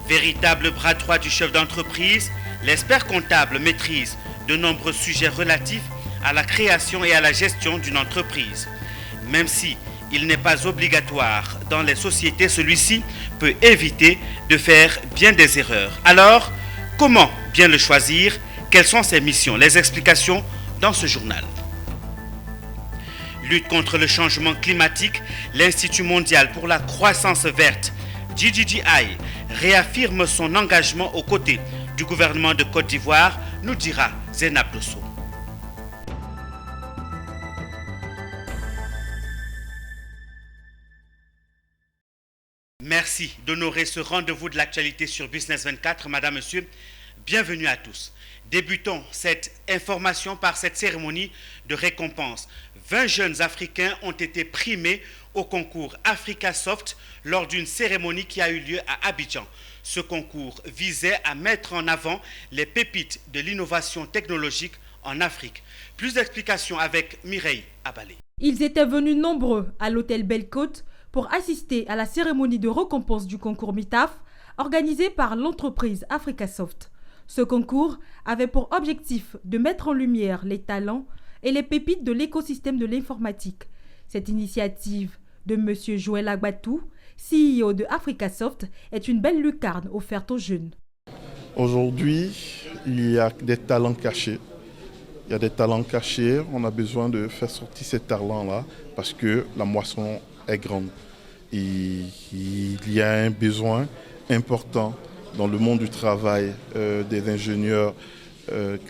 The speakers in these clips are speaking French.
Véritable bras droit du chef d'entreprise, l'expert comptable maîtrise de nombreux sujets relatifs à la création et à la gestion d'une entreprise. Même si il n'est pas obligatoire dans les sociétés, celui-ci peut éviter de faire bien des erreurs. Alors, comment bien le choisir? Quelles sont ses missions? Les explications dans ce journal. Lutte contre le changement climatique, l'Institut mondial pour la croissance verte, GGGI, réaffirme son engagement aux côtés du gouvernement de Côte d'Ivoire, nous dira Zénab Dosso. Merci d'honorer ce rendez-vous de l'actualité sur Business 24. Madame, Monsieur, bienvenue à tous. Débutons cette information par cette cérémonie de récompense. 20 jeunes Africains ont été primés au concours Africasoft lors d'une cérémonie qui a eu lieu à Abidjan. Ce concours visait à mettre en avant les pépites de l'innovation technologique en Afrique. Plus d'explications avec Mireille Abalé. Ils étaient venus nombreux à l'hôtel Belle-Côte pour assister à la cérémonie de récompense du concours MITAF organisé par l'entreprise Africasoft. Ce concours avait pour objectif de mettre en lumière les talents et les pépites de l'écosystème de l'informatique. Cette initiative de M. Joël Agbatou, CEO de Africasoft, est une belle lucarne offerte aux jeunes. Aujourd'hui, il y a des talents cachés. Il y a des talents cachés. On a besoin de faire sortir ces talents-là parce que la moisson est grande. Et il y a un besoin important dans le monde du travail des ingénieurs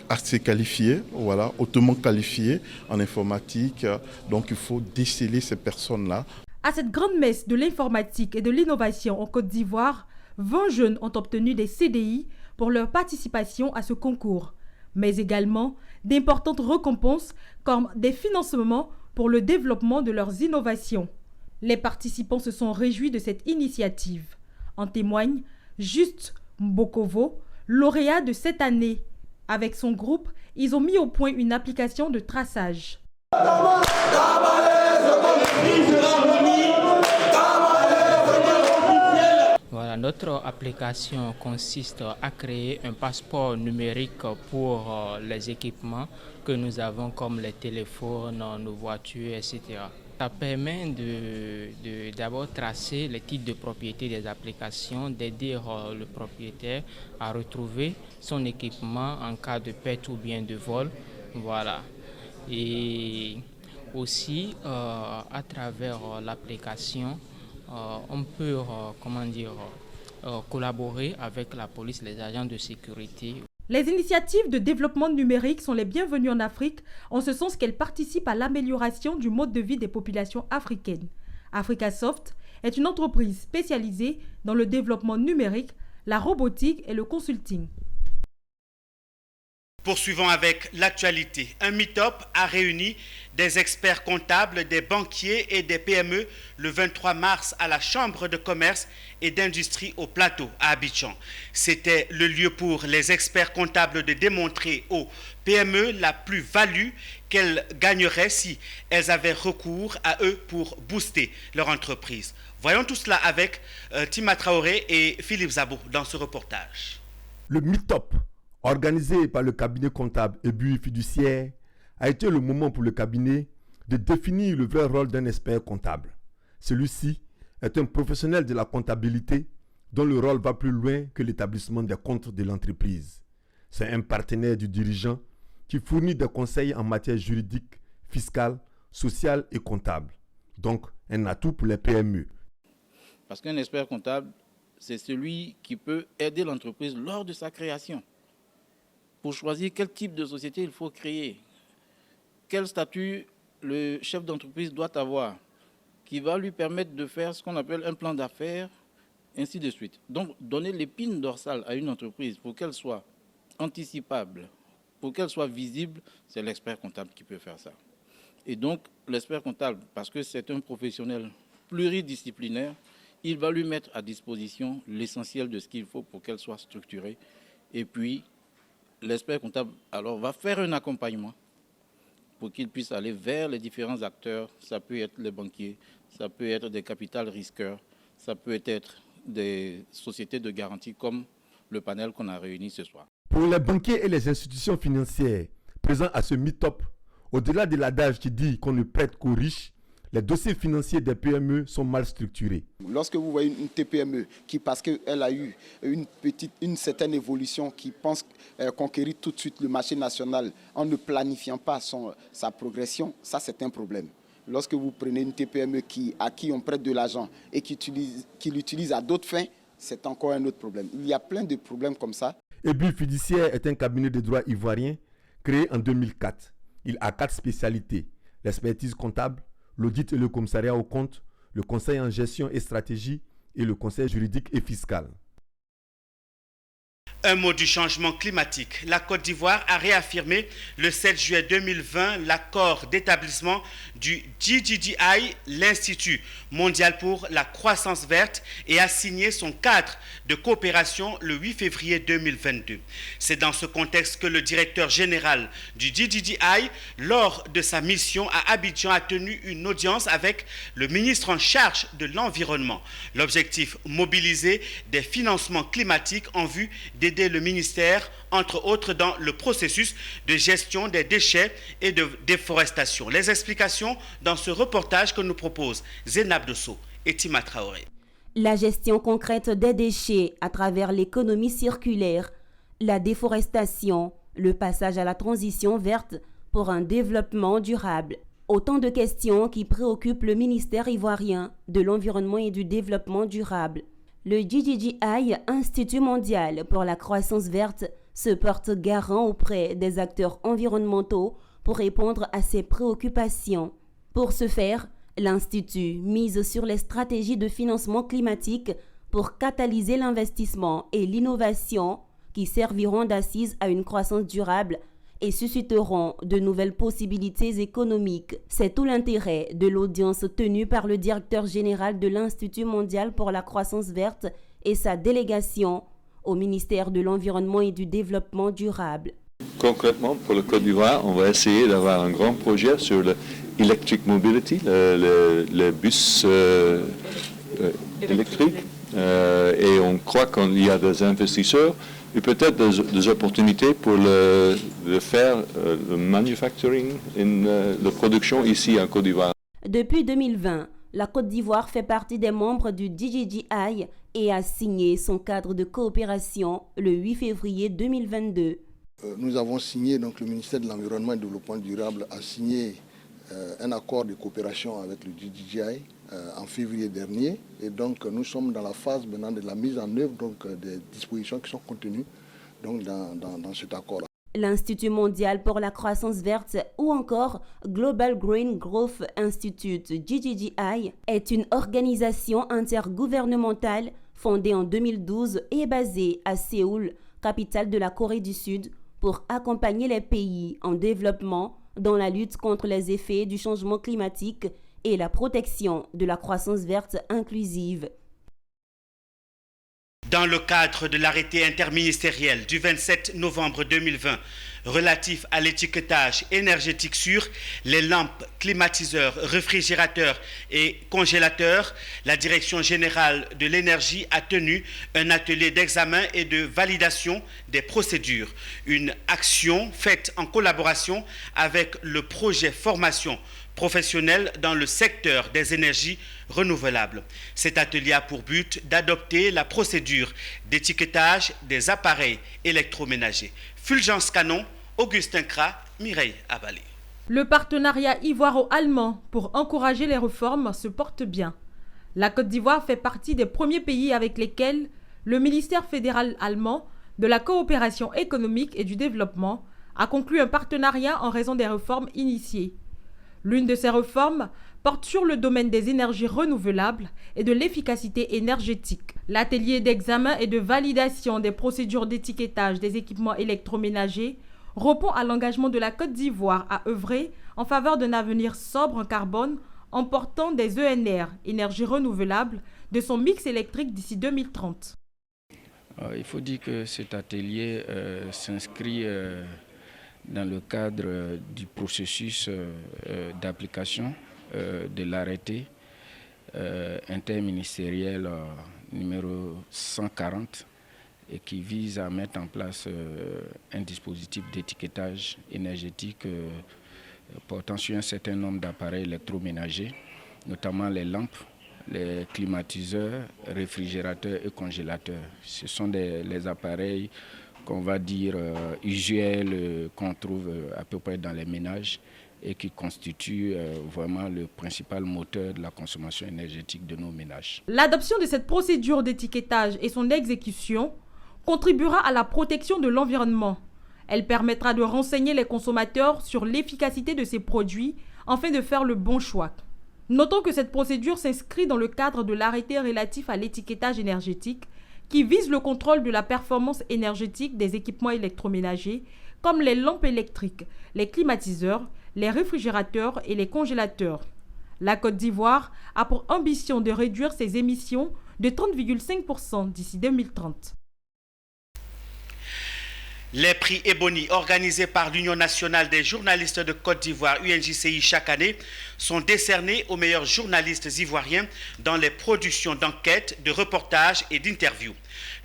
assez qualifiés, voilà, hautement qualifiés en informatique. Donc il faut déceler ces personnes-là. À cette grande messe de l'informatique et de l'innovation en Côte d'Ivoire, 20 jeunes ont obtenu des CDI pour leur participation à ce concours, mais également d'importantes récompenses comme des financements pour le développement de leurs innovations. Les participants se sont réjouis de cette initiative. En témoigne Juste Mbokovo, lauréat de cette année. Avec son groupe, ils ont mis au point une application de traçage. Voilà, notre application consiste à créer un passeport numérique pour les équipements que nous avons comme les téléphones, nos voitures, etc. Ça permet d'abord tracer les titres de propriété des applications, d'aider le propriétaire à retrouver son équipement en cas de perte ou bien de vol. Voilà. Et aussi, à travers l'application, on peut collaborer avec la police, les agents de sécurité. Les initiatives de développement numérique sont les bienvenues en Afrique, en ce sens qu'elles participent à l'amélioration du mode de vie des populations africaines. Africasoft est une entreprise spécialisée dans le développement numérique, la robotique et le consulting. Poursuivons avec l'actualité. Un meet-up a réuni des experts comptables, des banquiers et des PME le 23 mars à la Chambre de commerce et d'industrie au Plateau à Abidjan. C'était le lieu pour les experts comptables de démontrer aux PME la plus-value qu'elles gagneraient si elles avaient recours à eux pour booster leur entreprise. Voyons tout cela avec Tima Traoré et Philippe Zabo dans ce reportage. Le meet-up organisé par le cabinet comptable EBU Fiduciaire a été le moment pour le cabinet de définir le vrai rôle d'un expert comptable. Celui-ci est un professionnel de la comptabilité dont le rôle va plus loin que l'établissement des comptes de l'entreprise. C'est un partenaire du dirigeant qui fournit des conseils en matière juridique, fiscale, sociale et comptable. Donc, un atout pour les PME. Parce qu'un expert comptable, c'est celui qui peut aider l'entreprise lors de sa création. Pour choisir quel type de société il faut créer, quel statut le chef d'entreprise doit avoir, qui va lui permettre de faire ce qu'on appelle un plan d'affaires, ainsi de suite. Donc, donner l'épine dorsale à une entreprise pour qu'elle soit anticipable, pour qu'elle soit visible, c'est l'expert comptable qui peut faire ça. Et donc, l'expert comptable, parce que c'est un professionnel pluridisciplinaire, il va lui mettre à disposition l'essentiel de ce qu'il faut pour qu'elle soit structurée. Et puis, l'expert comptable alors va faire un accompagnement pour qu'il puisse aller vers les différents acteurs. Ça peut être les banquiers, ça peut être des capital risqueurs, ça peut être des sociétés de garantie comme le panel qu'on a réuni ce soir. Pour les banquiers et les institutions financières présents à ce meet-up, au-delà de l'adage qui dit qu'on ne prête qu'aux riches, les dossiers financiers des PME sont mal structurés. Lorsque vous voyez une TPME qui, parce qu'elle a eu une certaine évolution, qui pense conquérir tout de suite le marché national en ne planifiant pas sa progression, ça c'est un problème. Lorsque vous prenez une TPME à qui on prête de l'argent et qui l'utilise à d'autres fins, c'est encore un autre problème. Il y a plein de problèmes comme ça. EBU Fiduciaire est un cabinet de droit ivoirien créé en 2004. Il a 4 spécialités: l'expertise comptable, l'audit et le commissariat aux comptes, le conseil en gestion et stratégie et le conseil juridique et fiscal. Un mot du changement climatique. La Côte d'Ivoire a réaffirmé le 7 juillet 2020 l'accord d'établissement du GGGI, l'Institut mondial pour la croissance verte, et a signé son cadre de coopération le 8 février 2022. C'est dans ce contexte que le directeur général du GGGI, lors de sa mission à Abidjan, a tenu une audience avec le ministre en charge de l'environnement. L'objectif, mobiliser des financements climatiques en vue d'aider le ministère, entre autres, dans le processus de gestion des déchets et de déforestation. Les explications dans ce reportage que nous propose Zénab Dosso et Tima Traoré. La gestion concrète des déchets à travers l'économie circulaire, la déforestation, le passage à la transition verte pour un développement durable. Autant de questions qui préoccupent le ministère ivoirien de l'environnement et du développement durable. Le GGGI, Institut mondial pour la croissance verte, se porte garant auprès des acteurs environnementaux pour répondre à ces préoccupations. Pour ce faire, l'Institut mise sur les stratégies de financement climatique pour catalyser l'investissement et l'innovation qui serviront d'assises à une croissance durable et susciteront de nouvelles possibilités économiques. C'est tout l'intérêt de l'audience tenue par le directeur général de l'Institut mondial pour la croissance verte et sa délégation au ministère de l'Environnement et du Développement durable. Concrètement, pour le Côte d'Ivoire, on va essayer d'avoir un grand projet sur l'electric mobility, le bus électrique, et on croit qu'il y a des investisseurs et peut-être des opportunités pour le faire, le manufacturing, la production ici en Côte d'Ivoire. Depuis 2020, la Côte d'Ivoire fait partie des membres du GGGI et a signé son cadre de coopération le 8 février 2022. Nous avons signé, donc le ministère de l'Environnement et du Développement durable a signé un accord de coopération avec le GGGI en février dernier. Et donc nous sommes dans la phase maintenant de la mise en œuvre des dispositions qui sont contenues donc, dans cet accord. L'Institut mondial pour la croissance verte ou encore Global Green Growth Institute, GGGI, est une organisation intergouvernementale fondée en 2012 et basée à Séoul, capitale de la Corée du Sud, pour accompagner les pays en développement dans la lutte contre les effets du changement climatique et la protection de la croissance verte inclusive. Dans le cadre de l'arrêté interministériel du 27 novembre 2020 relatif à l'étiquetage énergétique sur les lampes, climatiseurs, réfrigérateurs et congélateurs, la Direction générale de l'énergie a tenu un atelier d'examen et de validation des procédures. Une action faite en collaboration avec le projet formation professionnels dans le secteur des énergies renouvelables. Cet atelier a pour but d'adopter la procédure d'étiquetage des appareils électroménagers. Fulgence Canon, Augustin Kra, Mireille Abalé. Le partenariat ivoiro-allemand pour encourager les réformes se porte bien. La Côte d'Ivoire fait partie des premiers pays avec lesquels le ministère fédéral allemand de la coopération économique et du développement a conclu un partenariat en raison des réformes initiées. L'une de ces réformes porte sur le domaine des énergies renouvelables et de l'efficacité énergétique. L'atelier d'examen et de validation des procédures d'étiquetage des équipements électroménagers répond à l'engagement de la Côte d'Ivoire à œuvrer en faveur d'un avenir sobre en carbone en portant des ENR, énergies renouvelables, de son mix électrique d'ici 2030. Il faut dire que cet atelier s'inscrit dans le cadre du processus d'application de l'arrêté interministériel numéro 140 et qui vise à mettre en place un dispositif d'étiquetage énergétique portant sur un certain nombre d'appareils électroménagers, notamment les lampes, les climatiseurs, réfrigérateurs et congélateurs. Ce sont les appareils qu'on va dire usuels qu'on trouve à peu près dans les ménages et qui constituent vraiment le principal moteur de la consommation énergétique de nos ménages. L'adoption de cette procédure d'étiquetage et son exécution contribuera à la protection de l'environnement. Elle permettra de renseigner les consommateurs sur l'efficacité de ces produits afin de faire le bon choix. Notons que cette procédure s'inscrit dans le cadre de l'arrêté relatif à l'étiquetage énergétique qui vise le contrôle de la performance énergétique des équipements électroménagers comme les lampes électriques, les climatiseurs, les réfrigérateurs et les congélateurs. La Côte d'Ivoire a pour ambition de réduire ses émissions de 30,5% d'ici 2030. Les prix Ebony organisés par l'Union nationale des journalistes de Côte d'Ivoire, UNJCI, chaque année, sont décernés aux meilleurs journalistes ivoiriens dans les productions d'enquêtes, de reportages et d'interviews.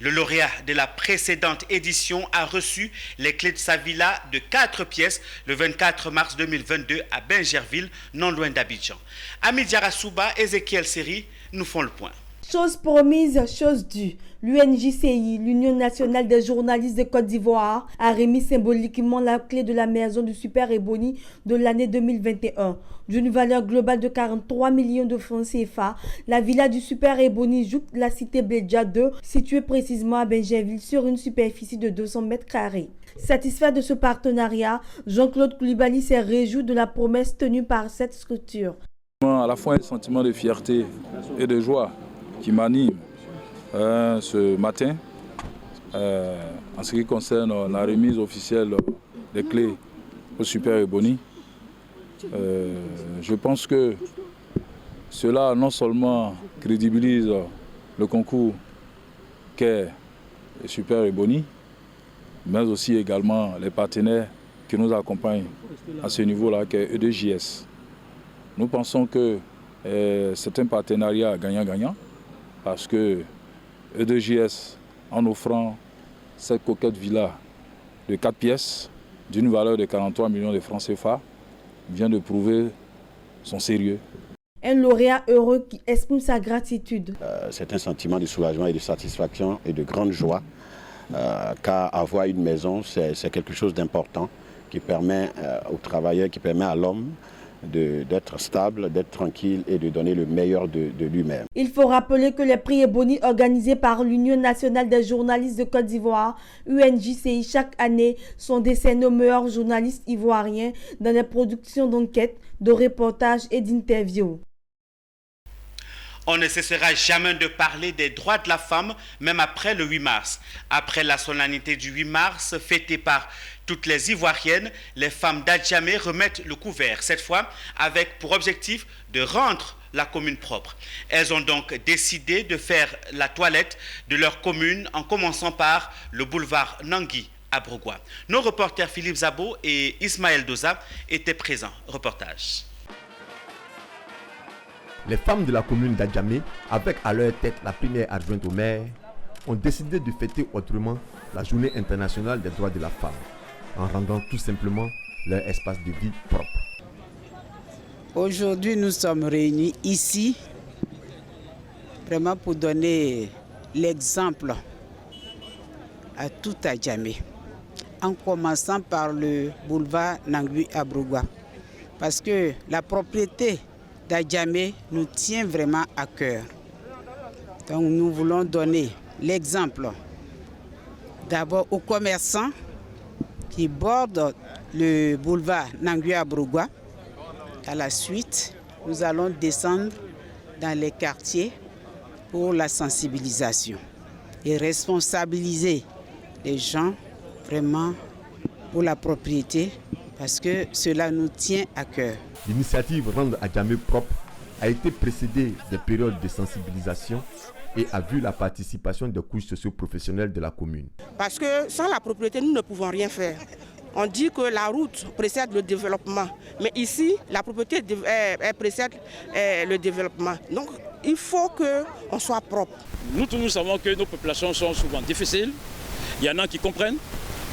Le lauréat de la précédente édition a reçu les clés de sa villa de 4 pièces le 24 mars 2022 à Bingerville, non loin d'Abidjan. Ami Diarra Souba, Ezekiel Seri nous font le point. Chose promise, chose due. L'UNJCI, l'Union nationale des journalistes de Côte d'Ivoire, a remis symboliquement la clé de la maison du Super Ebony de l'année 2021. D'une valeur globale de 43 millions de francs CFA, la villa du Super Ebony joue la cité Bledja 2, située précisément à Bingerville sur une superficie de 200 mètres carrés. Satisfait de ce partenariat, Jean-Claude Koulibaly s'est réjoui de la promesse tenue par cette structure. À la fois un sentiment de fierté et de joie qui m'anime ce matin en ce qui concerne la remise officielle des clés au Super Ebony. Je pense que cela non seulement crédibilise le concours qu'est le Super Ebony, mais aussi également les partenaires qui nous accompagnent à ce niveau-là, qui est E2JS. Nous pensons que c'est un partenariat gagnant-gagnant, parce que E2JS, en offrant cette coquette villa de 4 pièces d'une valeur de 43 millions de francs CFA, vient de prouver son sérieux. Un lauréat heureux qui exprime sa gratitude. C'est un sentiment de soulagement et de satisfaction et de grande joie, car avoir une maison, c'est quelque chose d'important qui permet aux travailleurs, qui permet à l'homme d'être stable, d'être tranquille et de donner le meilleur de lui-même. Il faut rappeler que les prix Ebony organisés par l'Union nationale des journalistes de Côte d'Ivoire, UNJCI, chaque année sont décernés aux meilleurs journalistes ivoiriens dans les productions d'enquêtes, de reportages et d'interviews. On ne cessera jamais de parler des droits de la femme, même après le 8 mars. Après la solennité du 8 mars, fêtée par toutes les Ivoiriennes, les femmes d'Adjamé remettent le couvert, cette fois avec pour objectif de rendre la commune propre. Elles ont donc décidé de faire la toilette de leur commune en commençant par le boulevard Nangui à Brougua. Nos reporters Philippe Zabo et Ismaël Doza étaient présents. Reportage. Les femmes de la commune d'Adjamé, avec à leur tête la première adjointe au maire, ont décidé de fêter autrement la journée internationale des droits de la femme, en rendant tout simplement leur espace de vie propre. Aujourd'hui, nous sommes réunis ici, vraiment pour donner l'exemple à tout Adjamé, en commençant par le boulevard Nangui à Brougua, parce que la propriété d'Adjamé nous tient vraiment à cœur. Donc nous voulons donner l'exemple d'abord aux commerçants qui bordent le boulevard Nangui à Brougua. À la suite, nous allons descendre dans les quartiers pour la sensibilisation et responsabiliser les gens vraiment pour la propriété, parce que cela nous tient à cœur. L'initiative Rendre Adjamé propre a été précédée de périodes de sensibilisation et a vu la participation des couches socio-professionnelles de la commune. Parce que sans la propriété, nous ne pouvons rien faire. On dit que la route précède le développement, mais ici, la propreté précède le développement. Donc, il faut qu'on soit propre. Nous tous, nous savons que nos populations sont souvent difficiles. Il y en a qui comprennent,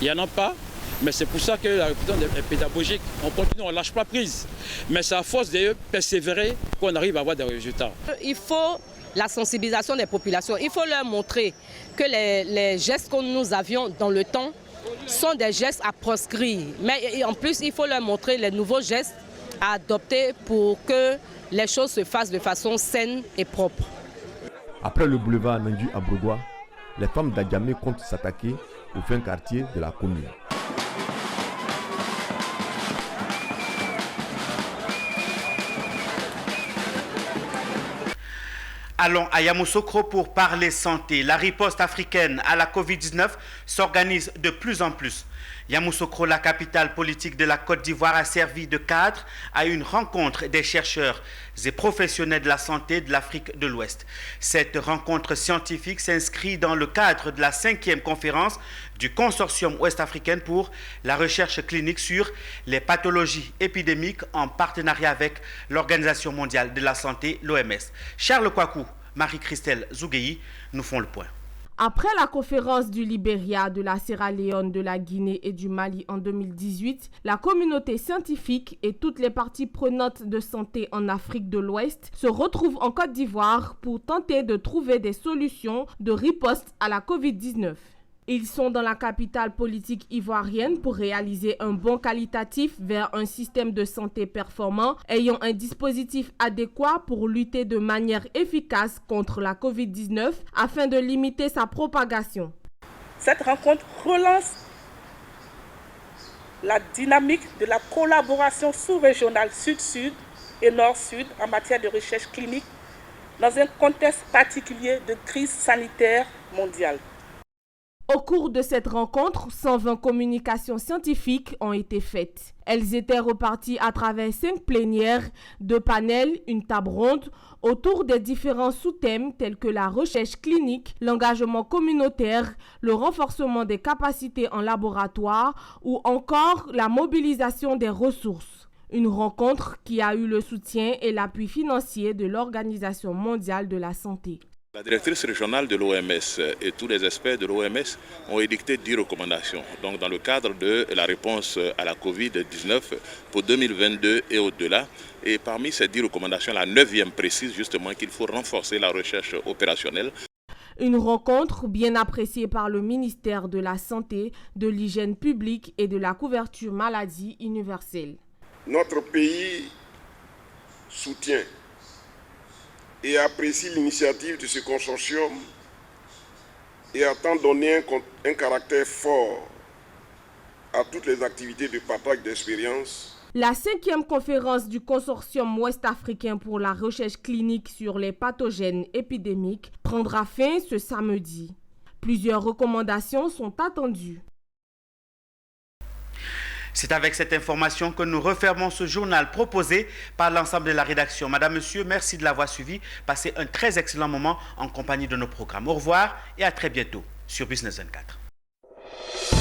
il n'y en a pas. Mais c'est pour ça que la réflexion est pédagogique. On continue, on ne lâche pas prise. Mais c'est à force de persévérer qu'on arrive à avoir des résultats. Il faut la sensibilisation des populations. Il faut leur montrer que les gestes que nous avions dans le temps sont des gestes à proscrire. Mais en plus, il faut leur montrer les nouveaux gestes à adopter pour que les choses se fassent de façon saine et propre. Après le boulevard Nandu à Bourgois, les femmes d'Adjamé comptent s'attaquer aux 20 quartiers de la commune. Allons à Yamoussoukro pour parler santé. La riposte africaine à la Covid-19 s'organise de plus en plus. Yamoussoukro, la capitale politique de la Côte d'Ivoire, a servi de cadre à une rencontre des chercheurs et professionnels de la santé de l'Afrique de l'Ouest. Cette rencontre scientifique s'inscrit dans le cadre de la 5e conférence du Consortium ouest-africain pour la recherche clinique sur les pathologies épidémiques en partenariat avec l'Organisation mondiale de la santé, l'OMS. Charles Kwaku, Marie-Christelle Zougueyi nous font le point. Après la conférence du Libéria, de la Sierra Leone, de la Guinée et du Mali en 2018, la communauté scientifique et toutes les parties prenantes de santé en Afrique de l'Ouest se retrouvent en Côte d'Ivoire pour tenter de trouver des solutions de riposte à la Covid-19. Ils sont dans la capitale politique ivoirienne pour réaliser un bond qualitatif vers un système de santé performant ayant un dispositif adéquat pour lutter de manière efficace contre la Covid-19 afin de limiter sa propagation. Cette rencontre relance la dynamique de la collaboration sous-régionale Sud-Sud et Nord-Sud en matière de recherche clinique dans un contexte particulier de crise sanitaire mondiale. Au cours de cette rencontre, 120 communications scientifiques ont été faites. Elles étaient reparties à travers 5 plénières, 2 panels, une table ronde, autour des différents sous-thèmes tels que la recherche clinique, l'engagement communautaire, le renforcement des capacités en laboratoire ou encore la mobilisation des ressources. Une rencontre qui a eu le soutien et l'appui financier de l'Organisation mondiale de la santé. La directrice régionale de l'OMS et tous les experts de l'OMS ont édicté 10 recommandations. Donc dans le cadre de la réponse à la Covid-19 pour 2022 et au-delà. Et parmi ces 10 recommandations, la 9e précise justement qu'il faut renforcer la recherche opérationnelle. Une rencontre bien appréciée par le ministère de la Santé, de l'Hygiène publique et de la couverture maladie universelle. Notre pays soutient et apprécie l'initiative de ce consortium et attend donner un caractère fort à toutes les activités de partage d'expérience. La 5e conférence du Consortium ouest-africain pour la recherche clinique sur les pathogènes épidémiques prendra fin ce samedi. Plusieurs recommandations sont attendues. C'est avec cette information que nous refermons ce journal proposé par l'ensemble de la rédaction. Madame, Monsieur, merci de l'avoir suivi. Passez un très excellent moment en compagnie de nos programmes. Au revoir et à très bientôt sur Business 24.